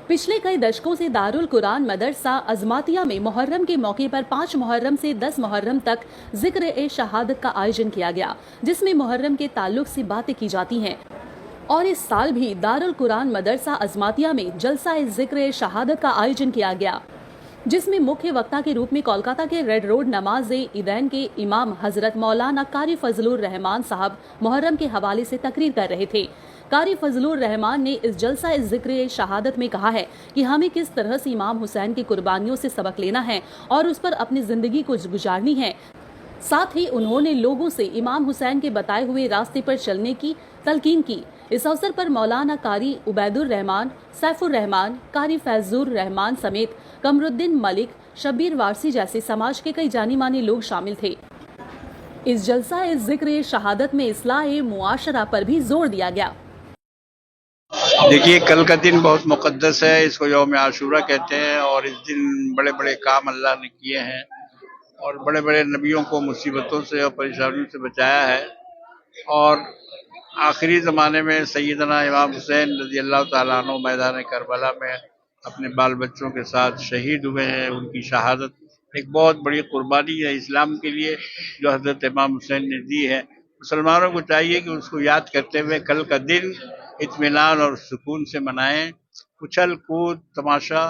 पिछले कई दशकों से दारुल कुरान मदरसा अजमातिया में मुहर्रम के मौके पर 5 मुहर्रम से 10 मुहर्रम तक जिक्र-ए-शहादत का आयोजन किया गया, जिसमें मुहर्रम के ताल्लुक से बातें की जाती हैं। और इस साल भी दारुल कुरान मदरसा अजमातिया में जलसा-ए-जिक्र-ए-शहादत का आयोजन किया गया, जिसमें मुख्य वक्ता के रूप में कोलकाता के रेड रोड नमाज-ए-ईदैन के इमाम हजरत मौलाना कारी फजलुर रहमान साहब मुहर्रम के हवाले से तकरीर कर रहे थे। कारी फजलुर रहमान ने इस जलसा जिक्र शहादत में कहा है कि हमें किस तरह से इमाम हुसैन की कुर्बानियों से सबक लेना है और उस पर अपनी जिंदगी को गुजारनी है। साथ ही उन्होंने लोगों से इमाम हुसैन के बताए हुए रास्ते पर चलने की तलकीन की। इस अवसर पर मौलाना कारी उबैदुर रहमान, सैफुर रहमान, कारी फैजुर रहमान समेत कमरुद्दीन मलिक, शब्बीर वारसी जैसे समाज के कई जानी मानी लोग शामिल थे। इस जलसा जिक्र शहादत में इस्लाह मुआशरा पर भी जोर दिया गया। देखिए, कल का दिन बहुत मुक़द्दस है। इसको यौम आशूरा कहते हैं और इस दिन बड़े बड़े काम अल्लाह ने किए हैं और बड़े बड़े नबियों को मुसीबतों से और परेशानियों से बचाया है। और आखिरी ज़माने में सैयदना इमाम हुसैन रज़ी अल्लाह ताला अन्हु मैदान करबला में अपने बाल बच्चों के साथ शहीद हुए हैं। उनकी शहादत एक बहुत बड़ी कुर्बानी है इस्लाम के लिए जो हज़रत इमाम हुसैन ने दी है। मुसलमानों को चाहिए कि उसको याद करते हुए कल का दिन इत्मीनान और सुकून से मनाएं। उछल कूद तमाशा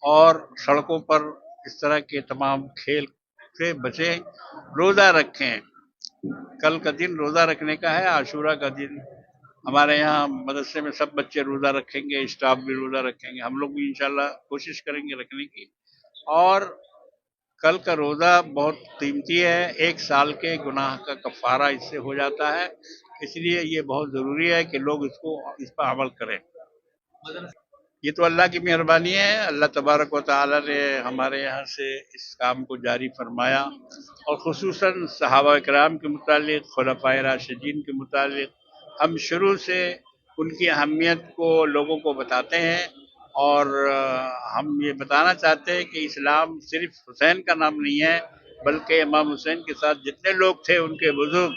और सड़कों पर इस तरह के तमाम खेल से बचें। रोज़ा रखें। कल का दिन रोज़ा रखने का है, आशूरा का दिन। हमारे यहाँ मदरसे में सब बच्चे रोज़ा रखेंगे, स्टाफ भी रोज़ा रखेंगे, हम लोग भी इंशाल्लाह कोशिश करेंगे रखने की। और कल का रोज़ा बहुत कीमती है, 1 साल के गुनाह का कफ़ारा इससे हो जाता है। इसलिए ये बहुत ज़रूरी है कि लोग इस पर अमल करें। ये तो अल्लाह की मेहरबानी है। अल्लाह तबारक व तआला ने हमारे यहाँ से इस काम को जारी फरमाया और ख़ुसूसन सहाबा इकराम के मुतालिक, खुलफ़ाए राशिदीन के मुतालिक हम शुरू से उनकी अहमियत को लोगों को बताते हैं। और हम ये बताना चाहते हैं कि इस्लाम सिर्फ हुसैन का नाम नहीं है, बल्कि इमाम हुसैन के साथ जितने लोग थे, उनके बुजुर्ग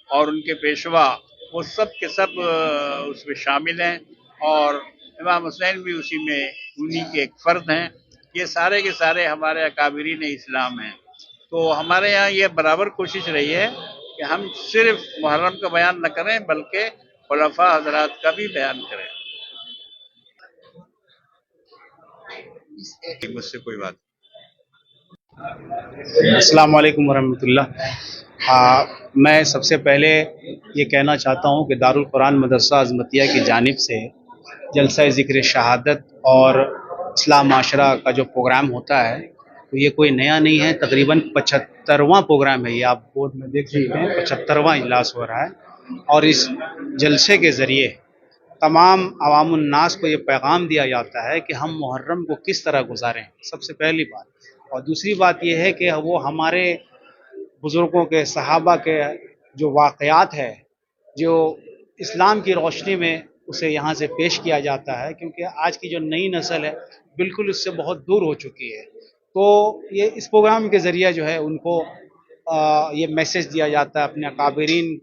और उनके पेशवा, वो सब के सब उसमें शामिल हैं और इमाम हुसैन भी उसी में उन्हीं के एक फ़र्द हैं। ये सारे के सारे हमारे अकाबिरीन इस्लाम हैं। तो हमारे यहाँ ये बराबर कोशिश रही है कि हम सिर्फ मुहर्रम का बयान न करें, बल्कि खुलफा हज़रात का भी बयान करें। मुझसे कोई बात। अस्सलाम वालेकुम वरहमतुल्लाह। मैं सबसे पहले ये कहना चाहता हूँ कि दारुल कुरान मदरसा अज़मतिया की जानिब से जलसा ज़िक्र शहादत और इस्लाम माशरा का जो प्रोग्राम होता है, तो ये कोई नया नहीं है। तकरीबन 75वां प्रोग्राम है। ये आप बोर्ड में देख सकते हैं, 75वां इजलास हो रहा है और इस जलसे के ज़रिए तमाम अवामुन्नास को ये पैगाम दिया जाता है कि हम मुहर्रम को किस तरह गुजारें, सबसे पहली बात। और दूसरी बात यह है कि वो हमारे बुज़ुर्गों के, सहाबा के जो वाक़यात है, जो इस्लाम की रोशनी में उसे यहाँ से पेश किया जाता है, क्योंकि आज की जो नई नस्ल है बिल्कुल उससे बहुत दूर हो चुकी है। तो ये इस प्रोग्राम के ज़रिए जो है उनको ये मैसेज दिया जाता है, अपने अकाबिरीन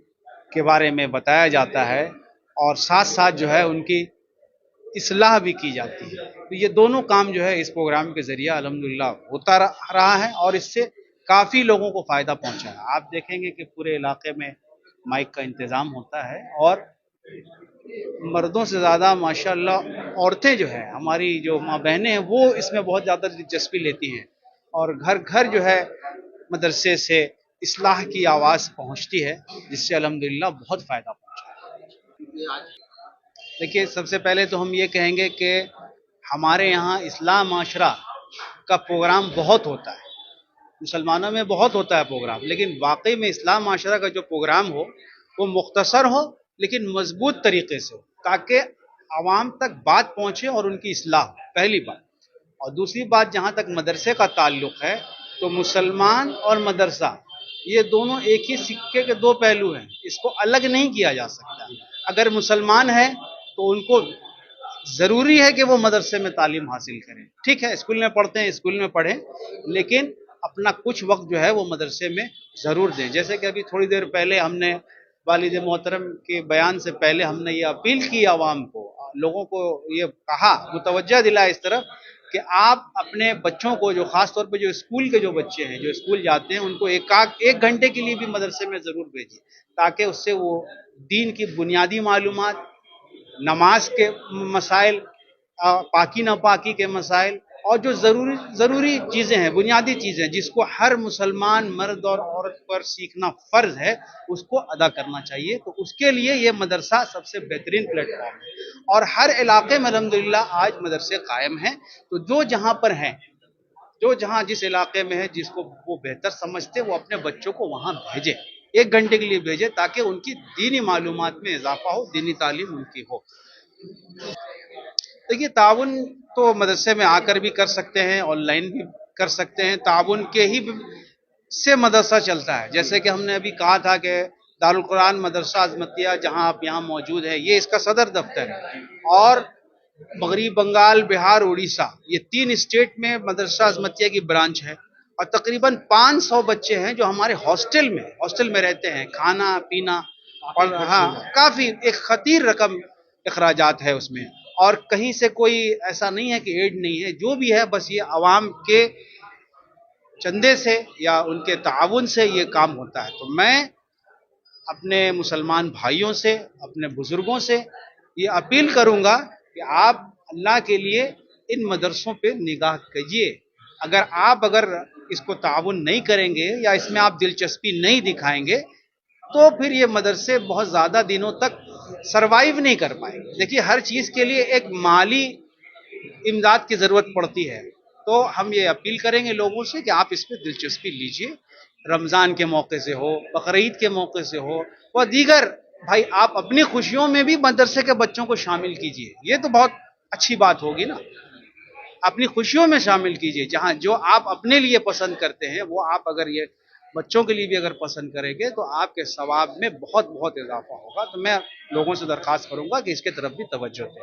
के बारे में बताया जाता है और साथ साथ जो है उनकी इस्लाह भी की जाती है। तो ये दोनों काम जो है इस प्रोग्राम के ज़रिए अल्हम्दुलिल्लाह होता रहा है और इससे काफ़ी लोगों को फ़ायदा पहुंचा है। आप देखेंगे कि पूरे इलाके में माइक का इंतज़ाम होता है और मर्दों से ज़्यादा माशाअल्लाह औरतें जो है, हमारी जो माँ बहनें हैं, वो इसमें बहुत ज़्यादा दिलचस्पी लेती हैं और घर घर जो है मदरसे से इस्लाह की आवाज़ पहुँचती है, जिससे अल्हम्दुलिल्लाह बहुत फ़ायदा पहुँचा है। देखिए, सबसे पहले तो हम ये कहेंगे कि हमारे यहाँ इस्लाम माशरा का प्रोग्राम बहुत होता है, मुसलमानों में बहुत होता है प्रोग्राम, लेकिन वाकई में इस्लाम माशरा का जो प्रोग्राम हो वो मुख्तसर हो लेकिन मजबूत तरीके से हो, ताकि आवाम तक बात पहुँचे और उनकी इस्लाह हो, पहली बात। और दूसरी बात, जहाँ तक मदरसे का ताल्लुक़ है, तो मुसलमान और मदरसा ये दोनों एक ही सिक्के के दो पहलू हैं, इसको अलग नहीं किया जा सकता। अगर मुसलमान है तो उनको ज़रूरी है कि वो मदरसे में तालीम हासिल करें। ठीक है, स्कूल में पढ़ते हैं, स्कूल में पढ़ें, लेकिन अपना कुछ वक्त जो है वो मदरसे में ज़रूर दें। जैसे कि अभी थोड़ी देर पहले हमने वालिद मोहतरम के बयान से पहले हमने ये अपील की आवाम को, लोगों को ये कहा, मुतवज्जा दिलाया इस तरफ कि आप अपने बच्चों को, जो खास तौर पे जो स्कूल के जो बच्चे हैं, जो स्कूल जाते हैं, उनको एक घंटे के लिए भी मदरसे में ज़रूर भेजिए, ताकि उससे वो दीन की बुनियादी मालूमात, नमाज के मसाइल, पाकी नापाकी के मसाइल, और जो ज़रूरी चीज़ें हैं, बुनियादी चीज़ें जिसको हर मुसलमान मर्द और औरत पर सीखना फ़र्ज़ है, उसको अदा करना चाहिए। तो उसके लिए ये मदरसा सबसे बेहतरीन प्लेटफॉर्म है, और हर इलाके में अल्हम्दुलिल्लाह आज मदरसे कायम हैं। तो जो जहाँ पर हैं, जो जहाँ जिस इलाके में है, जिसको वो बेहतर समझते, वो अपने बच्चों को वहाँ भेजे, एक घंटे के लिए भेजे, ताकि उनकी दीनी मालूमात में इजाफा हो, दीनी तालीम उनकी हो। देखिए, ताउन तो मदरसे में आकर भी कर सकते हैं, ऑनलाइन भी कर सकते हैं। ताउन के ही से मदरसा चलता है। जैसे कि हमने अभी कहा था कि दारुल कुरान मदरसा अज़मतिया, जहां आप यहाँ मौजूद है, ये इसका सदर दफ्तर है, और मगरबी बंगाल, बिहार, उड़ीसा, ये 3 स्टेट में मदरसा अज़मतिया की ब्रांच है, और तकरीबन 500 बच्चे हैं जो हमारे हॉस्टल में रहते हैं, खाना पीना, और हाँ, काफ़ी एक खतीर रकम अखराजात है उसमें, और कहीं से कोई ऐसा नहीं है कि एड नहीं है, जो भी है बस ये अवाम के चंदे से या उनके ताउन से ये काम होता है। तो मैं अपने मुसलमान भाइयों से, अपने बुजुर्गों से ये अपील करूंगा कि आप अल्लाह के लिए इन मदरसों पे निगाह कीजिए। अगर इसको ताउन नहीं करेंगे या इसमें आप दिलचस्पी नहीं दिखाएंगे, तो फिर ये मदरसे बहुत ज़्यादा दिनों तक सरवाइव नहीं कर पाएंगे। देखिए, हर चीज़ के लिए एक माली इमदाद की ज़रूरत पड़ती है। तो हम ये अपील करेंगे लोगों से कि आप इस पर दिलचस्पी लीजिए, रमज़ान के मौके से हो, बकरीद के मौके से हो, व दीगर, भाई आप अपनी खुशियों में भी मदरसे के बच्चों को शामिल कीजिए। ये तो बहुत अच्छी बात होगी ना, अपनी खुशियों में शामिल कीजिए। जहाँ जो आप अपने लिए पसंद करते हैं, वो आप अगर ये बच्चों के लिए भी अगर पसंद करेंगे, तो आपके सवाब में बहुत बहुत इजाफा होगा। तो मैं लोगों से दरख्वास्त करूंगा कि इसके तरफ भी तवज्जो दें।